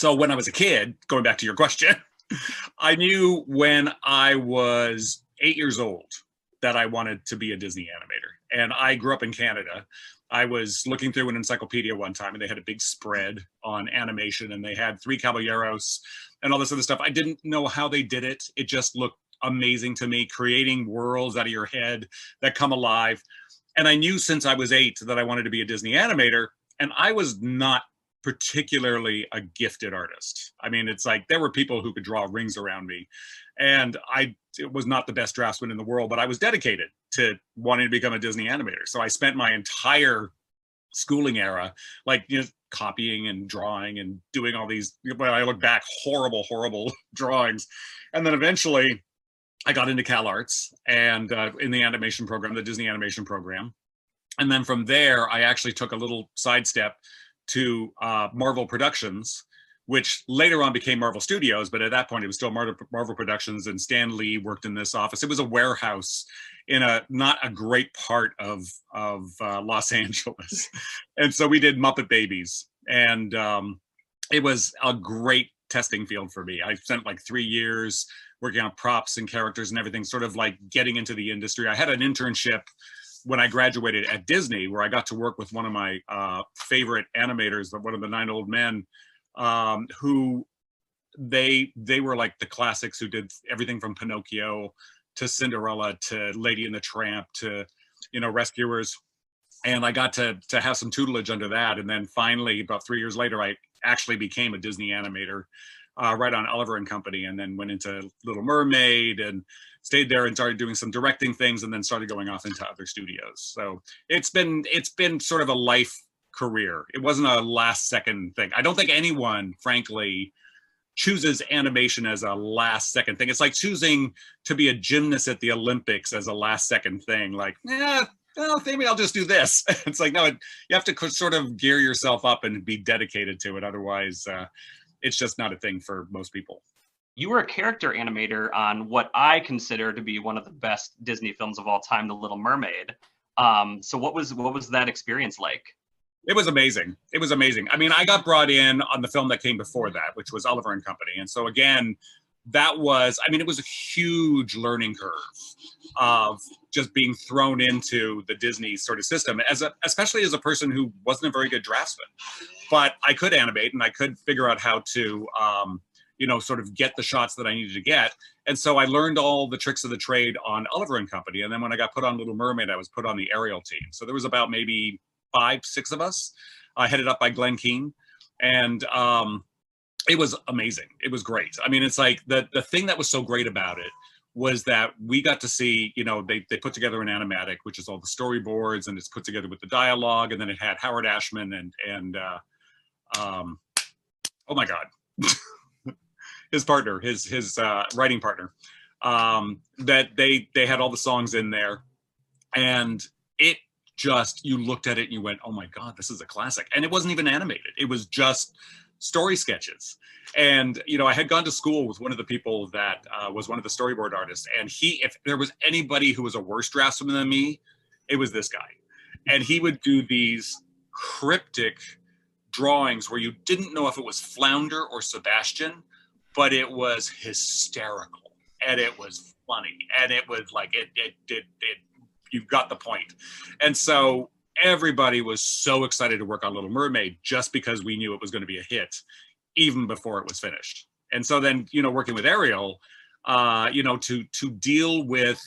So when I was a kid, going back to your question, I knew when I was 8 years old that I wanted to be a Disney animator. And I grew up in Canada. I was looking through an encyclopedia one time and they had a big spread on animation and they had Three Caballeros and all this other stuff. I didn't know how they did it. It just looked amazing to me, creating worlds out of your head that come alive. And I knew since I was 8 that I wanted to be a Disney animator. And I was not particularly a gifted artist. I mean, it's like there were people who could draw rings around me. And I was not the best draftsman in the world, but I was dedicated to wanting to become a Disney animator. So I spent my entire schooling era, like, copying and drawing and doing all these, when I look back, horrible drawings. And then eventually I got into CalArts and in the animation program, the Disney animation program. And then from there, I actually took a little sidestep to Marvel Productions, which later on became Marvel Studios, but at that point it was still Marvel Productions, and Stan Lee worked in this office. It was a warehouse in a not a great part of Los Angeles. And so we did Muppet Babies, and it was a great testing field for me. I spent like 3 years working on props and characters and everything, sort of like getting into the industry. I had an internship when I graduated at Disney, where I got to work with one of my favorite animators, one of the 9 old men, who they were like the classics, who did everything from Pinocchio to Cinderella to Lady and the Tramp to, Rescuers. And I got to have some tutelage under that. And then finally, about 3 years later, I actually became a Disney animator right on Oliver and Company, and then went into Little Mermaid and stayed there and started doing some directing things, and then started going off into other studios. So it's been sort of a life career. It wasn't a last second thing. I don't think anyone, frankly, chooses animation as a last second thing. It's like choosing to be a gymnast at the Olympics as a last second thing. Like, well, maybe I'll just do this. It's like, no, you have to sort of gear yourself up and be dedicated to it. Otherwise, it's just not a thing for most people. You were a character animator on what I consider to be one of the best Disney films of all time, The Little Mermaid. So what was that experience like? It was amazing. It was amazing. I mean, I got brought in on the film that came before that, which was Oliver and Company. And so again, it was a huge learning curve of just being thrown into the Disney sort of system, especially as a person who wasn't a very good draftsman. But I could animate and I could figure out how to, sort of get the shots that I needed to get. And so I learned all the tricks of the trade on Oliver and Company. And then when I got put on Little Mermaid, I was put on the aerial team. So there was about maybe 5-6 of us, headed up by Glenn Keane. And it was amazing. It was great. I mean, it's like the thing that was so great about it was that we got to see, they put together an animatic, which is all the storyboards, and it's put together with the dialogue. And then it had Howard Ashman and oh my God, his partner, his writing partner, that they had all the songs in there. And it just, you looked at it and you went, oh my God, this is a classic. And it wasn't even animated. It was just story sketches. And, I had gone to school with one of the people that was one of the storyboard artists. And if there was anybody who was a worse draftsman than me, it was this guy. And he would do these cryptic drawings where you didn't know if it was Flounder or Sebastian, but it was hysterical and it was funny. And it was like, you got the point. And so everybody was so excited to work on Little Mermaid just because we knew it was going to be a hit even before it was finished. And so then, working with Ariel, to deal with,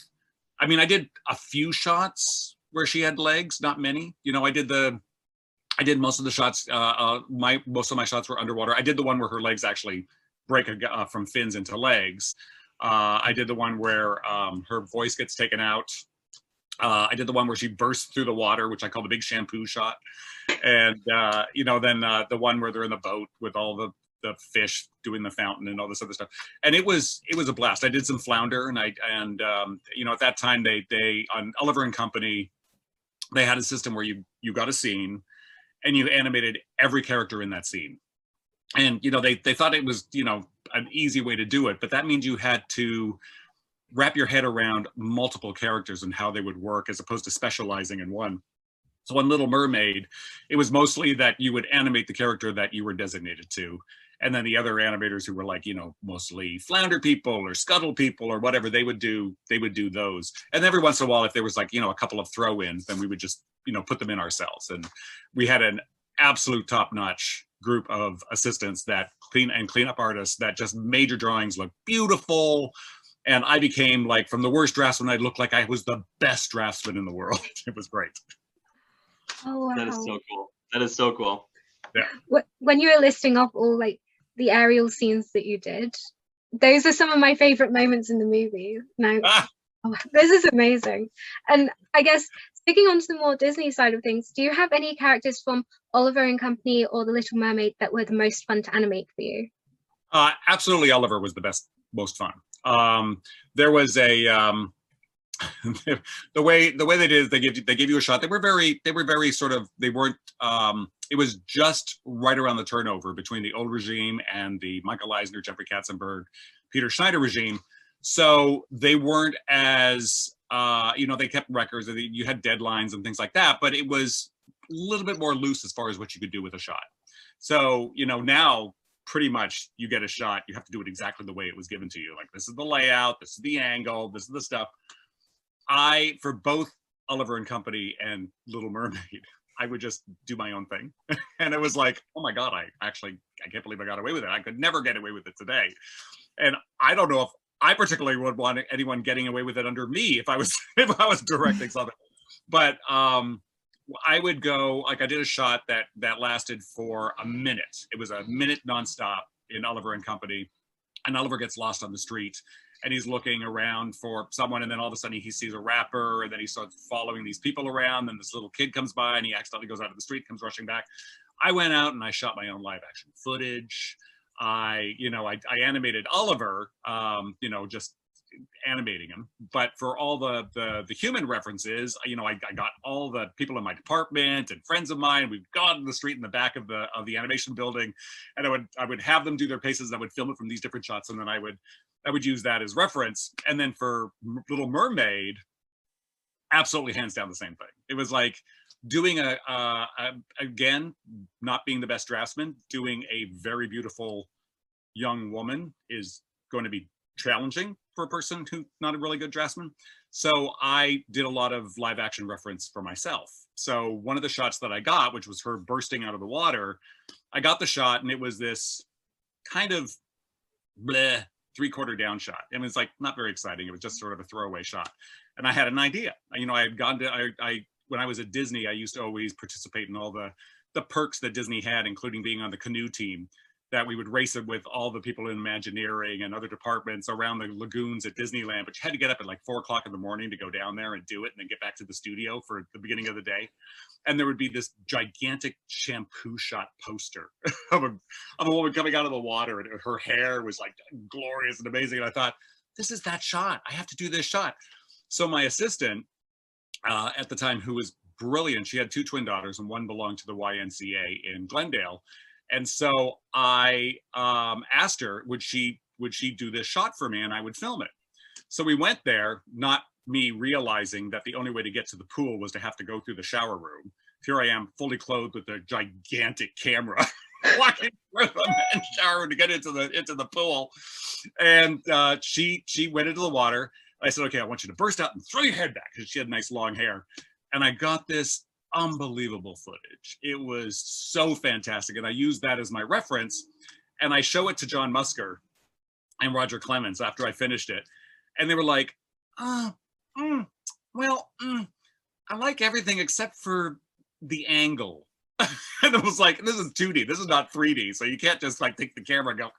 I mean, I did a few shots where she had legs, not many. I did most of the shots. Most of my shots were underwater. I did the one where her legs actually break from fins into legs. I did the one where her voice gets taken out. I did the one where she bursts through the water, which I call the big shampoo shot. And, then the one where they're in the boat with all the fish doing the fountain and all this other stuff. And it was a blast. I did some Flounder and at that time they on Oliver and Company, they had a system where you got a scene and you animated every character in that scene. And, they thought it was, an easy way to do it, but that means you had to wrap your head around multiple characters and how they would work as opposed to specializing in one. So on Little Mermaid, it was mostly that you would animate the character that you were designated to. And then the other animators who were like, you know, mostly flounder people or scuttle people or whatever, they would do those. And every once in a while, if there was like, you know, a couple of throw-ins, then we would just, you know, put them in ourselves. And we had an absolute top-notch group of assistants that clean up artists that just made your drawings look beautiful. And I became like, from the worst draftsman, I looked like I was the best draftsman in the world. It was great. Oh, wow. That is so cool. That is so cool. Yeah. When you were listing off all like the aerial scenes that you did, those are some of my favorite moments in the movie. Now, oh, this is amazing. And I guess sticking on to the more Disney side of things, do you have any characters from Oliver and Company or The Little Mermaid that were the most fun to animate for you? Absolutely, Oliver was the most fun. There was a the way they did it, they gave you a shot. They were very sort of, they weren't. It was just right around the turnover between the old regime and the Michael Eisner, Jeffrey Katzenberg, Peter Schneider regime. So they weren't as you know, they kept records. You had deadlines and things like that, but it was a little bit more loose as far as what you could do with a shot. So, you know, now pretty much you get a shot, you have to do it exactly the way it was given to you. Like, this is the layout, this is the angle, this is the stuff. For both Oliver and Company and Little Mermaid, I would just do my own thing. And it was like, oh my God, I can't believe I got away with it. I could never get away with it today. And I don't know if I particularly would want anyone getting away with it under me if I was directing something. But I would go, like, I did a shot that lasted for a minute. It was a minute nonstop in Oliver and Company. And Oliver gets lost on the street. And he's looking around for someone, and then all of a sudden he sees a rapper, and then he starts following these people around, and this little kid comes by, and he accidentally goes out of the street, comes rushing back. I went out and I shot my own live action footage. I animated Oliver, you know, just animating him. But for all the human references, you know, I got all the people in my department and friends of mine. We've gone to the street in the back of the animation building, and I would have them do their paces. I would film it from these different shots, and then I would use that as reference. And then for Little Mermaid, absolutely hands down the same thing. It was like doing again, not being the best draftsman, doing a very beautiful young woman is going to be challenging for a person who's not a really good draftsman. So I did a lot of live action reference for myself. So one of the shots that I got, which was her bursting out of the water, I got the shot, and it was this kind of bleh, 3/4 down shot. And it's like not very exciting. It was just sort of a throwaway shot. And I had an idea. You know, I had gone to, when I was at Disney, I used to always participate in all the perks that Disney had, including being on the canoe team, that we would race it with all the people in Imagineering and other departments around the lagoons at Disneyland. But you had to get up at like 4 o'clock in the morning to go down there and do it, and then get back to the studio for the beginning of the day. And there would be this gigantic shampoo shot poster of a woman coming out of the water, and her hair was like glorious and amazing. And I thought, this is that shot. I have to do this shot. So my assistant at the time, who was brilliant, she had 2 twin daughters, and one belonged to the YMCA in Glendale. And so I asked her, would she do this shot for me, and I would film it. So we went there, not me realizing that the only way to get to the pool was to have to go through the shower room. Here I am, fully clothed with a gigantic camera, walking through the men's shower to get into the pool. And she went into the water. I said, okay, I want you to burst out and throw your head back, because she had nice long hair. And I got this unbelievable footage. It was so fantastic. And I used that as my reference. And I show it to John Musker and Roger Clemens after I finished it. And they were like, well, I like everything except for the angle. And it was like, this is 2D, this is not 3D. So you can't just like take the camera and go,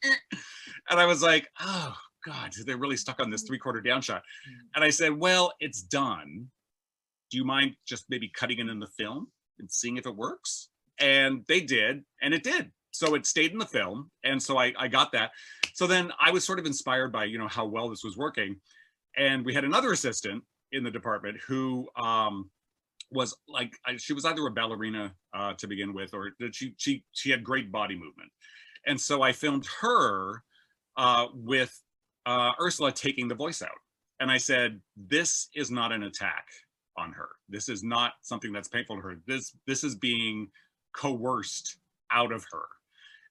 And I was like, oh God, they're really stuck on this 3/4 down shot. And I said, well, it's done. Do you mind just maybe cutting it in the film and seeing if it works? And they did, and it did. So it stayed in the film. And so I got that. So then I was sort of inspired by, you know, how well this was working. And we had another assistant in the department who was like, she was either a ballerina to begin with, or she had great body movement. And so I filmed her with Ursula taking the voice out. And I said, this is not an attack. on her. This is not something that's painful to her. This is being coerced out of her.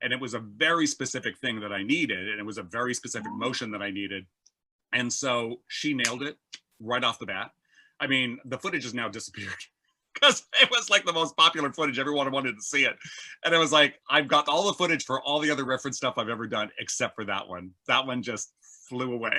And it was a very specific thing that I needed, and it was a very specific motion that I needed. And so she nailed it right off the bat. I mean, the footage has now disappeared because it was like the most popular footage. Everyone wanted to see it. And it was like, I've got all the footage for all the other reference stuff I've ever done, except for that one. That one just flew away.